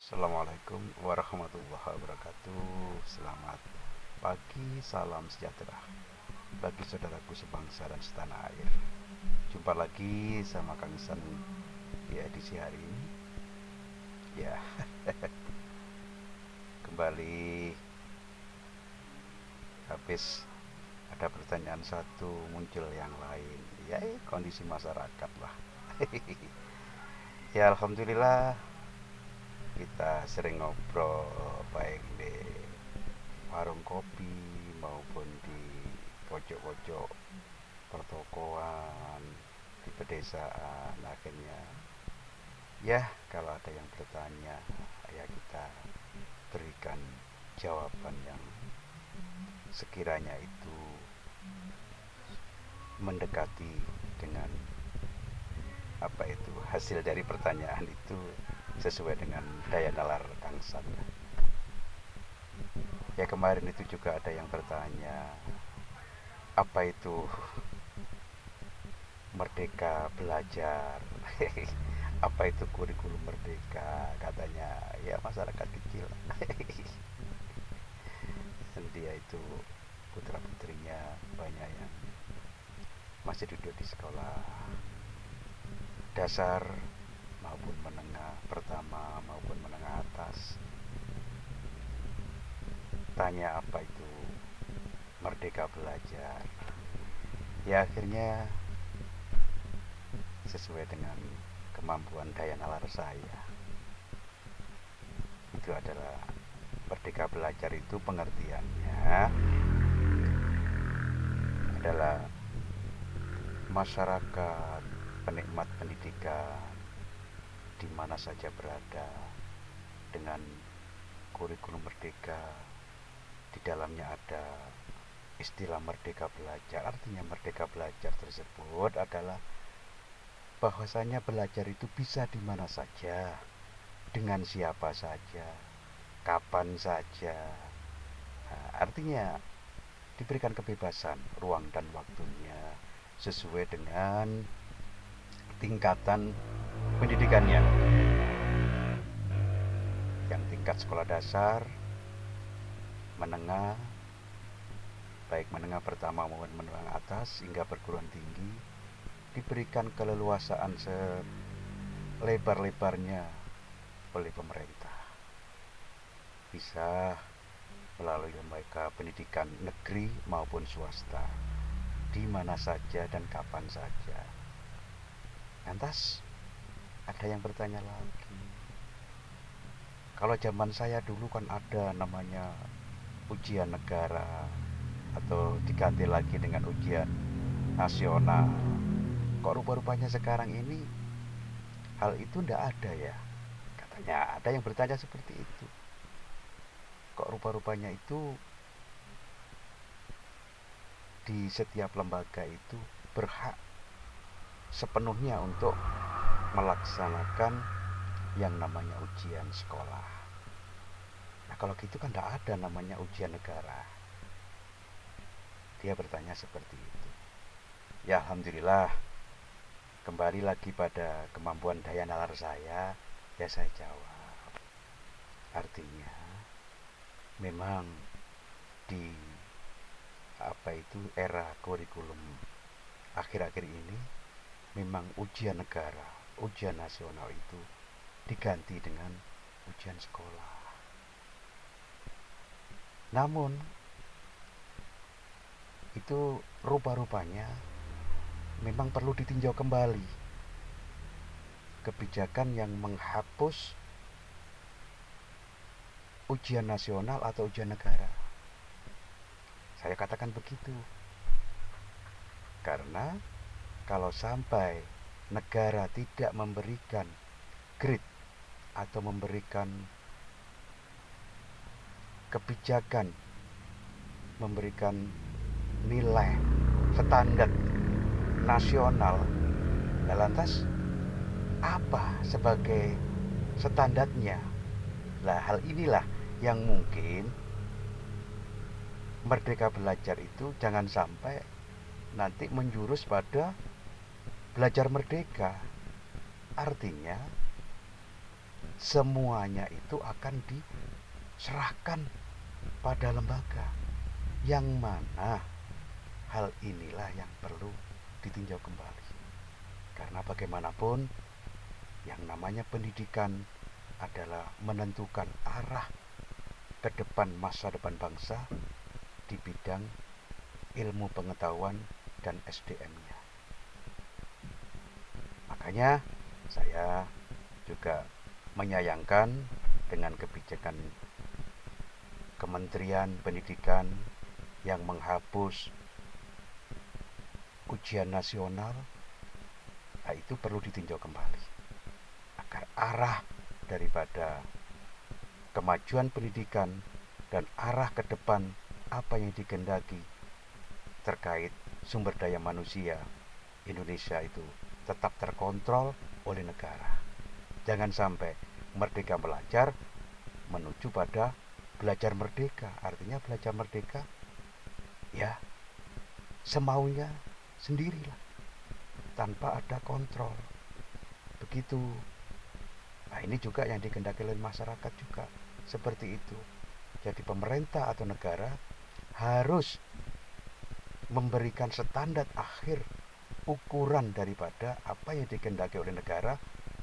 Assalamualaikum warahmatullahi wabarakatuh. Selamat pagi, salam sejahtera bagi saudaraku sebangsa dan setanah air. Jumpa lagi sama Kang San di edisi hari ini. Ya, kembali habis ada pertanyaan satu muncul yang lain. Ya, kondisi masyarakat lah. Ya, alhamdulillah kita sering ngobrol baik di warung kopi maupun di pojok-pojok pertokoan di pedesaan. Akhirnya ya kalau ada yang bertanya ya kita berikan jawaban yang sekiranya itu mendekati dengan apa itu hasil dari pertanyaan itu sesuai dengan daya nalar Kang San. Ya kemarin itu juga ada yang bertanya apa itu merdeka belajar. Apa itu kurikulum merdeka, katanya ya masyarakat kecil. Dan dia itu putra putrinya banyak yang masih duduk di sekolah dasar maupun menengah pertama maupun menengah atas. Tanya apa itu merdeka belajar. Ya akhirnya sesuai dengan kemampuan daya nalar saya, itu adalah merdeka belajar itu pengertiannya adalah masyarakat penikmat pendidikan di mana saja berada dengan kurikulum merdeka. Di dalamnya ada istilah merdeka belajar. Artinya merdeka belajar tersebut adalah bahwasanya belajar itu bisa di mana saja, dengan siapa saja, kapan saja. Nah, artinya diberikan kebebasan ruang dan waktunya sesuai dengan tingkatan pendidikannya. Yang tingkat sekolah dasar, menengah, baik menengah pertama maupun menengah atas hingga perguruan tinggi, diberikan keleluasaan selebar-lebarnya oleh pemerintah. Bisa melalui lembaga pendidikan negeri maupun swasta, di mana saja dan kapan saja. Lantas ada yang bertanya lagi, kalau zaman saya dulu kan ada namanya ujian negara atau diganti lagi dengan ujian nasional, kok rupa-rupanya sekarang ini hal itu ndak ada ya? Katanya ada yang bertanya seperti itu. Kok rupa-rupanya itu di setiap lembaga itu berhak sepenuhnya untuk melaksanakan yang namanya ujian sekolah. Nah kalau gitu kan tidak ada namanya ujian negara. Dia bertanya seperti itu. Ya alhamdulillah, kembali lagi pada kemampuan daya nalar saya, ya saya jawab. Artinya memang di apa itu era kurikulum akhir-akhir ini memang ujian negara, ujian nasional itu diganti dengan ujian sekolah. Namun itu rupa-rupanya memang perlu ditinjau kembali kebijakan yang menghapus ujian nasional atau ujian negara. Saya katakan begitu karena kalau sampai negara tidak memberikan grade atau memberikan kebijakan, memberikan nilai standar nasional, lantas apa sebagai standarnya? Nah, hal inilah yang mungkin merdeka belajar itu jangan sampai nanti menjurus pada belajar merdeka. Artinya semuanya itu akan diserahkan pada lembaga, yang mana hal inilah yang perlu ditinjau kembali. Karena bagaimanapun yang namanya pendidikan adalah menentukan arah ke depan masa depan bangsa di bidang ilmu pengetahuan dan SDM-nya. Makanya saya juga menyayangkan dengan kebijakan Kementerian Pendidikan yang menghapus ujian nasional. Nah, itu perlu ditinjau kembali agar arah daripada kemajuan pendidikan dan arah ke depan apa yang dikehendaki terkait sumber daya manusia Indonesia itu tetap terkontrol oleh negara. Jangan sampai merdeka belajar menuju pada belajar merdeka. Artinya belajar merdeka ya semaunya sendirilah, tanpa ada kontrol. Begitu. Nah, ini juga yang dikehendaki oleh masyarakat juga seperti itu. Jadi pemerintah atau negara harus memberikan standar akhir ukuran daripada apa yang dikehendaki oleh negara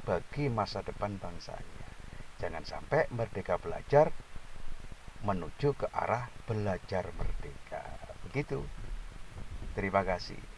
bagi masa depan bangsanya. Jangan sampai merdeka belajar menuju ke arah belajar merdeka. Begitu. Terima kasih.